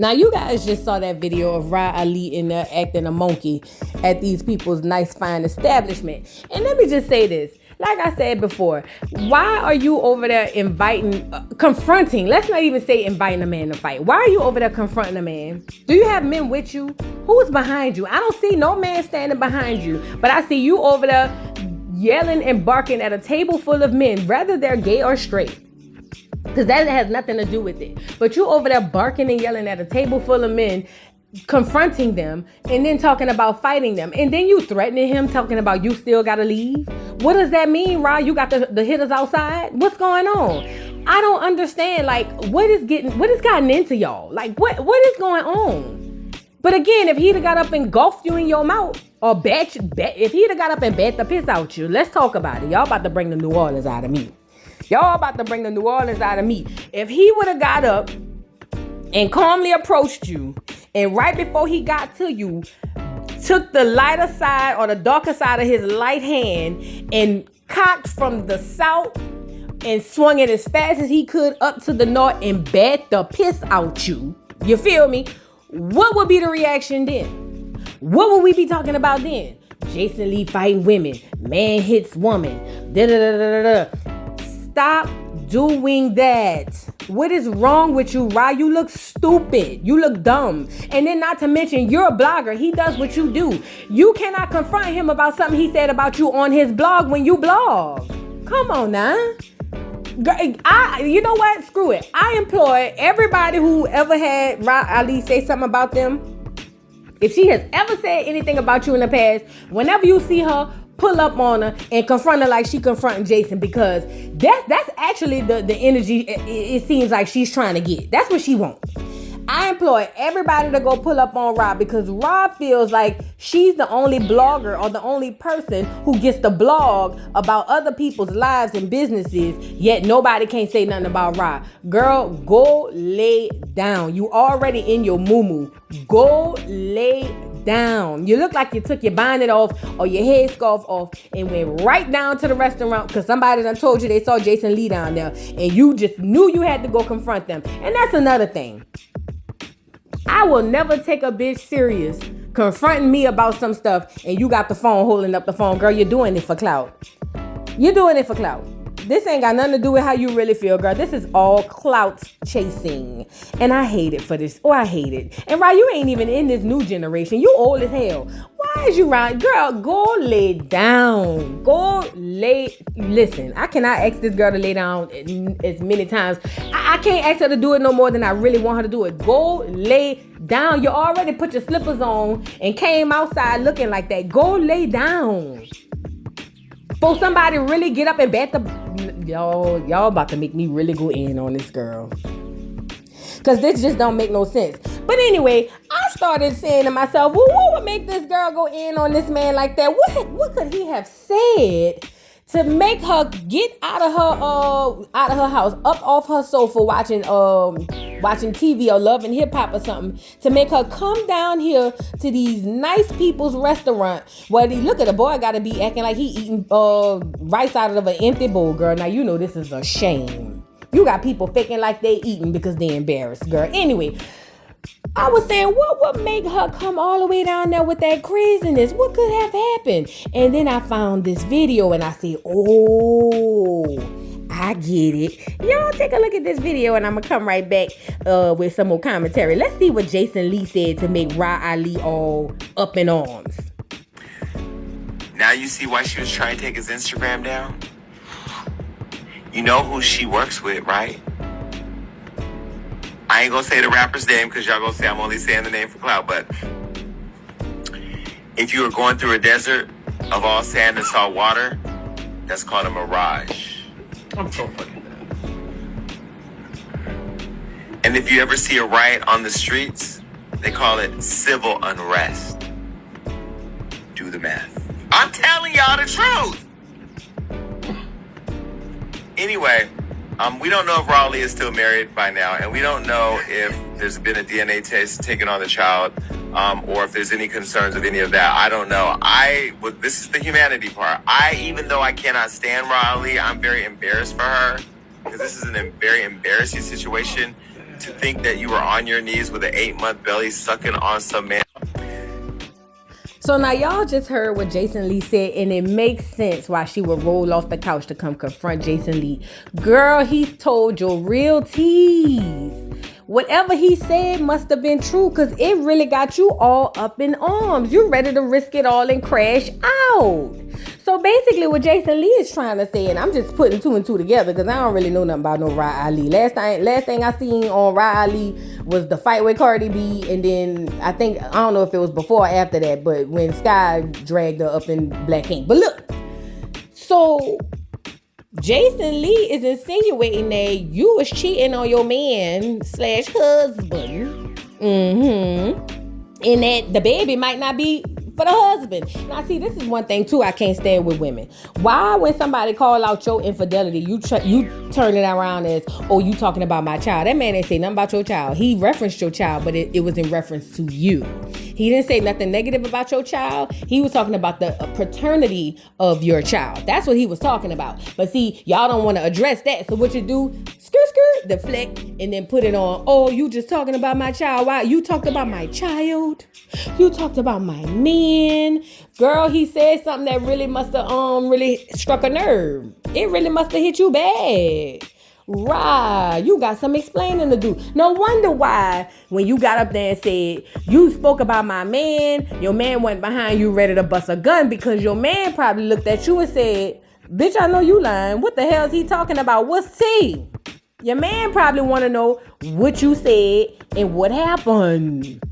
Now, you guys just saw that video of Ra Ali in there acting a monkey at these people's nice, fine establishment. And let me just say this. Like I said before, why are you over there confronting? Let's not even say inviting a man to fight. Why are you over there confronting a man? Do you have men with you? Who's behind you? I don't see no man standing behind you, but I see you over there yelling and barking at a table full of men, whether they're gay or straight. Because that has nothing to do with it. But you over there barking and yelling at a table full of men, confronting them, and then talking about fighting them. And then you threatening him, talking about you still gotta leave. What does that mean, Ra? You got the hitters outside? What's going on? I don't understand. Like, what has gotten into y'all? Like, what is going on? But again, if he'd have got up and golfed you in your mouth, or if he'd have got up and bat the piss out you, let's talk about it. Y'all about to bring the New Orleans out of me. Y'all about to bring the New Orleans out of me. If he would have got up and calmly approached you, and right before he got to you, took the lighter side or the darker side of his light hand and cocked from the south and swung it as fast as he could up to the north and bat the piss out you, you feel me? What would be the reaction then? What would we be talking about then? Jason Lee fighting women. Man hits woman. Stop doing that. What is wrong with you, Ra? You look stupid. You look dumb. And then not to mention, you're a blogger. He does what you do. You cannot confront him about something he said about you on his blog when you blog. Come on now. You know what? Screw it. I employ everybody who ever had Ra Ali say something about them. If she has ever said anything about you in the past, whenever you see her, pull up on her and confront her like she confronting Jason, because that's actually the energy it seems like she's trying to get. That's what she wants. I employ everybody to go pull up on Rob, because Rob feels like she's the only blogger or the only person who gets to blog about other people's lives and businesses, yet nobody can't say nothing about Rob. Girl, go lay down. You already in your muumuu. Go lay down. You look like you took your bonnet off or your headscarf off and went right down to the restaurant because somebody done told you they saw Jason Lee down there, and you just knew you had to go confront them. And that's another thing. I will never take a bitch serious confronting me about some stuff and you got the phone holding up the phone. Girl, you're doing it for clout. You're doing it for clout. This ain't got nothing to do with how you really feel, girl. This is all clout chasing. And I hate it for this. Oh, I hate it. And right, you ain't even in this new generation. You old as hell. Why is you right? Girl, go lay down. Listen, I cannot ask this girl to lay down as many times. I can't ask her to do it no more than I really want her to do it. Go lay down. You already put your slippers on and came outside looking like that. Go lay down. For somebody really get up and bat the... Y'all about to make me really go in on this girl. Because this just don't make no sense. But anyway, I started saying to myself, well, what would make this girl go in on this man like that? What could he have said to make her get out of her house, up off her sofa watching TV or Love and Hip Hop or something, to make her come down here to these nice people's restaurant where look at the boy gotta be acting like he eating rice out of an empty bowl, girl. Now you know this is a shame. You got people faking like they eating because they embarrassed, girl. Anyway, I was saying, what would make her come all the way down there with that craziness? What could have happened? And then I found this video and I said, oh, I get it. Y'all take a look at this video and I'm going to come right back with some more commentary. Let's see what Jason Lee said to make Ra Ali all up in arms. Now you see why she was trying to take his Instagram down? You know who she works with, right? I ain't gonna say the rapper's name because y'all gonna say I'm only saying the name for clout, but if you were going through a desert of all sand and salt water, that's called a mirage. I'm so fucking dead. And if you ever see a riot on the streets, they call it civil unrest. Do the math. I'm telling y'all the truth. Anyway, we don't know if Raleigh is still married by now, and we don't know if there's been a DNA test taken on the child, or if there's any concerns of any of that. I don't know. This is the humanity part. Even though I cannot stand Raleigh, I'm very embarrassed for her, because this is a very embarrassing situation. to think that you were on your knees with an 8-month belly sucking on some man. So now y'all just heard what Jason Lee said, and it makes sense why she would roll off the couch to come confront Jason Lee. Girl, he told your real tease. Whatever he said must have been true, because it really got you all up in arms. You're ready to risk it all and crash out. So basically what Jason Lee is trying to say, and I'm just putting 2 and 2 together because I don't really know nothing about no Ra Ali. Last thing I seen on Ra Ali was the fight with Cardi B, and then I don't know if it was before or after that, but when Sky dragged her up in black ink. But look, so Jason Lee is insinuating that you was cheating on your man / husband. And that the baby might not be for the husband. Now, see, this is one thing, too, I can't stand with women. Why, when somebody call out your infidelity, you turn it around as, oh, you talking about my child? That man didn't say nothing about your child. He referenced your child, but it was in reference to you. He didn't say nothing negative about your child. He was talking about the paternity of your child. That's what he was talking about. But see, y'all don't want to address that. So what you do, skirt, deflect, and then put it on, oh, you just talking about my child. Why? You talked about my child. You talked about my man. Girl, he said something that really must have really struck a nerve. It really must have hit you bad. Right, you got some explaining to do. No wonder why when you got up there and said you spoke about my man, your man went behind you ready to bust a gun, because your man probably looked at you and said, bitch, I know you lying. What the hell is he talking about? What's tea? Your man probably want to know what you said and what happened.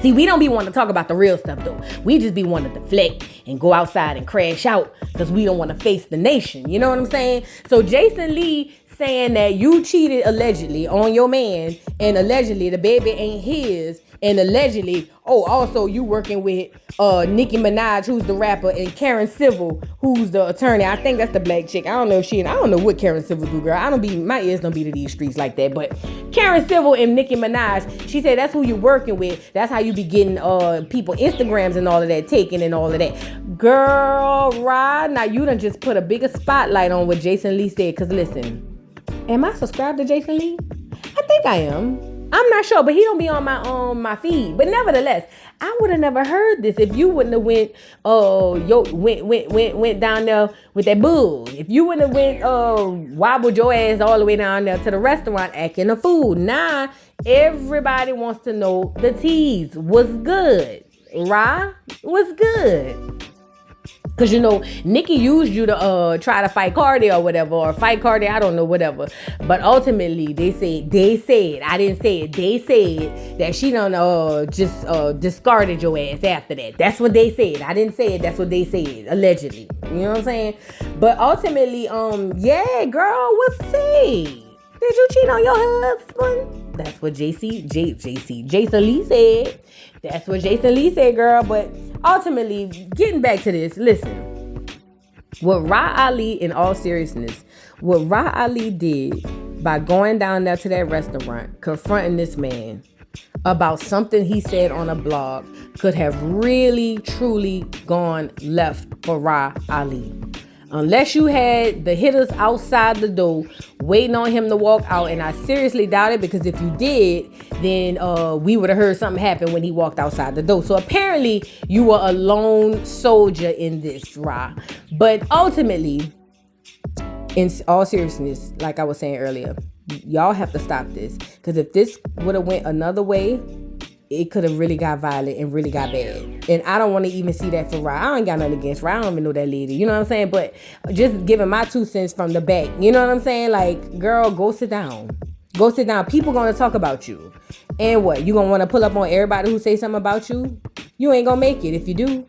See, we don't be wanting to talk about the real stuff, though. We just be wanting to deflect and go outside and crash out because we don't want to face the nation. You know what I'm saying? So Jason Lee saying that you cheated allegedly on your man, and allegedly the baby ain't his, and allegedly, also you working with Nicki Minaj, who's the rapper, and Karen Civil, who's the attorney. I think that's the black chick. I don't know what Karen Civil do, girl. My ears don't be to these streets like that. But Karen Civil and Nicki Minaj, she said that's who you're working with. That's how you be getting people Instagrams and all of that, taken and all of that. Girl, Rod, now you done just put a bigger spotlight on what Jason Lee said. Because listen, am I subscribed to Jason Lee? I think I am. I'm not sure, but he don't be on my feed. But nevertheless, I would have never heard this if you wouldn't have went down there with that bull. If you wouldn't have wobbled your ass all the way down there to the restaurant acting a fool. Nah, everybody wants to know the teas. What's good? Ra? What's good? Because, Nicki used you to try to fight Cardi or whatever, or fight Cardi, I don't know, whatever. But ultimately, they said, I didn't say it, they said that she done just discarded your ass after that. That's what they said. I didn't say it, that's what they said, allegedly. You know what I'm saying? But ultimately, yeah, girl, what's see? Did you cheat on your husband? That's what Jason Lee said. That's what Jason Lee said, girl. But ultimately, getting back to this, listen. What Ra Ali, in all seriousness, what Ra Ali did by going down there to that restaurant, confronting this man about something he said on a blog, could have really, truly gone left for Ra Ali. Unless you had the hitters outside the door waiting on him to walk out, and I seriously doubt it, because if you did, then we would have heard something happen when he walked outside the door. So apparently you were a lone soldier in this, Ra. But ultimately, in all seriousness, like I was saying earlier, y'all have to stop this, because if this would have went another way, it could have really got violent and really got bad. And I don't want to even see that for Ra. I ain't got nothing against Ra. I don't even know that lady. You know what I'm saying? But just giving my 2 cents from the back. You know what I'm saying? Like, girl, go sit down. Go sit down. People going to talk about you. And what? You going to want to pull up on everybody who say something about you? You ain't going to make it if you do.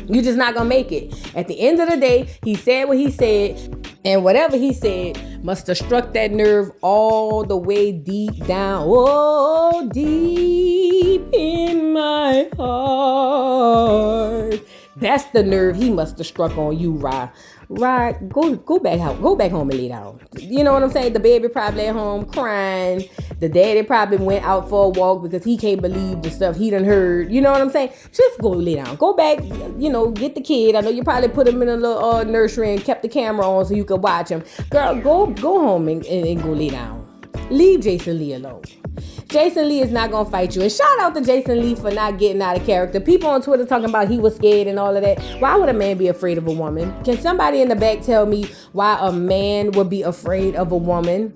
You just not going to make it. At the end of the day, he said what he said. And whatever he said must have struck that nerve all the way deep down. Oh, deep in my heart. That's the nerve he must have struck on you, Ra. Ra, go back home and lay down. You know what I'm saying? The baby probably at home crying. The daddy probably went out for a walk because he can't believe the stuff he done heard. You know what I'm saying? Just go lay down. Go back, get the kid. I know you probably put him in a little nursery and kept the camera on so you could watch him. Girl, go home and go lay down. Leave Jason Lee alone. Jason Lee is not gonna fight you. And shout out to Jason Lee for not getting out of character. People on Twitter talking about he was scared and all of that. Why would a man be afraid of a woman? Can somebody in the back tell me why a man would be afraid of a woman?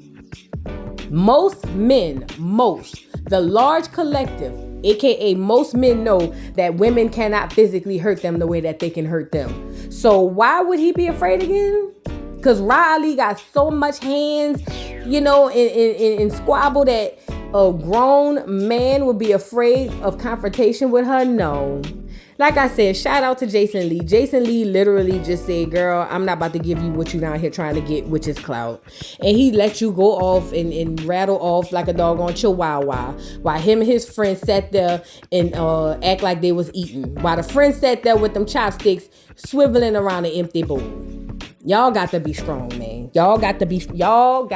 Most men, the large collective, aka most men, know that women cannot physically hurt them the way that they can hurt them. So why would he be afraid again? Because Ra Ali got so much hands, in squabble that a grown man would be afraid of confrontation with her? No. Like I said, shout out to Jason Lee. Jason Lee literally just said, girl, I'm not about to give you what you down here trying to get, which is clout. And he let you go off and rattle off like a doggone chihuahua while him and his friends sat there and act like they was eating. While the friends sat there with them chopsticks swiveling around an empty bowl. Y'all got to be strong, man. Y'all got to be strong.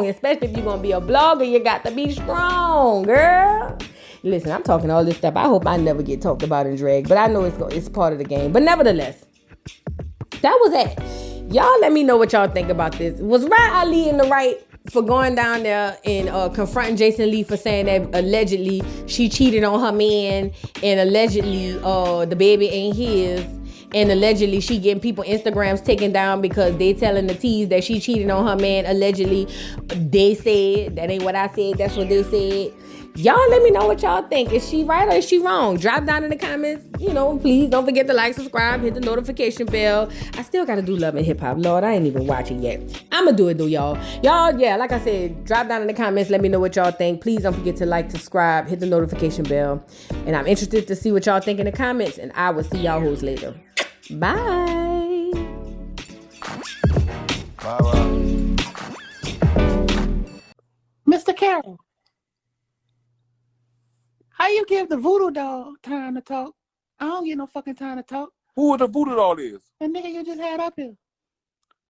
Especially if you're going to be a blogger, you got to be strong, girl. Listen, I'm talking all this stuff. I hope I never get talked about in drag, but I know it's part of the game. But nevertheless, that was it. Y'all let me know what y'all think about this. Was Ra Ali in the right for going down there and confronting Jason Lee for saying that allegedly she cheated on her man and allegedly the baby ain't his? And allegedly she getting people Instagrams taken down because they telling the tease that she cheated on her man. Allegedly, they said. That ain't what I said. That's what they said. Y'all let me know what y'all think. Is she right or is she wrong? Drop down in the comments. Please don't forget to like, subscribe, hit the notification bell. I still got to do Love and Hip Hop. Lord, I ain't even watching yet. I'm going to do it though, y'all. Y'all, yeah, like I said, drop down in the comments. Let me know what y'all think. Please don't forget to like, subscribe, hit the notification bell. And I'm interested to see what y'all think in the comments. And I will see y'all hoes later. Bye. Bye. Mr. Carroll, how you give the voodoo doll time to talk? I don't get no fucking time to talk. Who the voodoo doll is? The nigga you just had up here.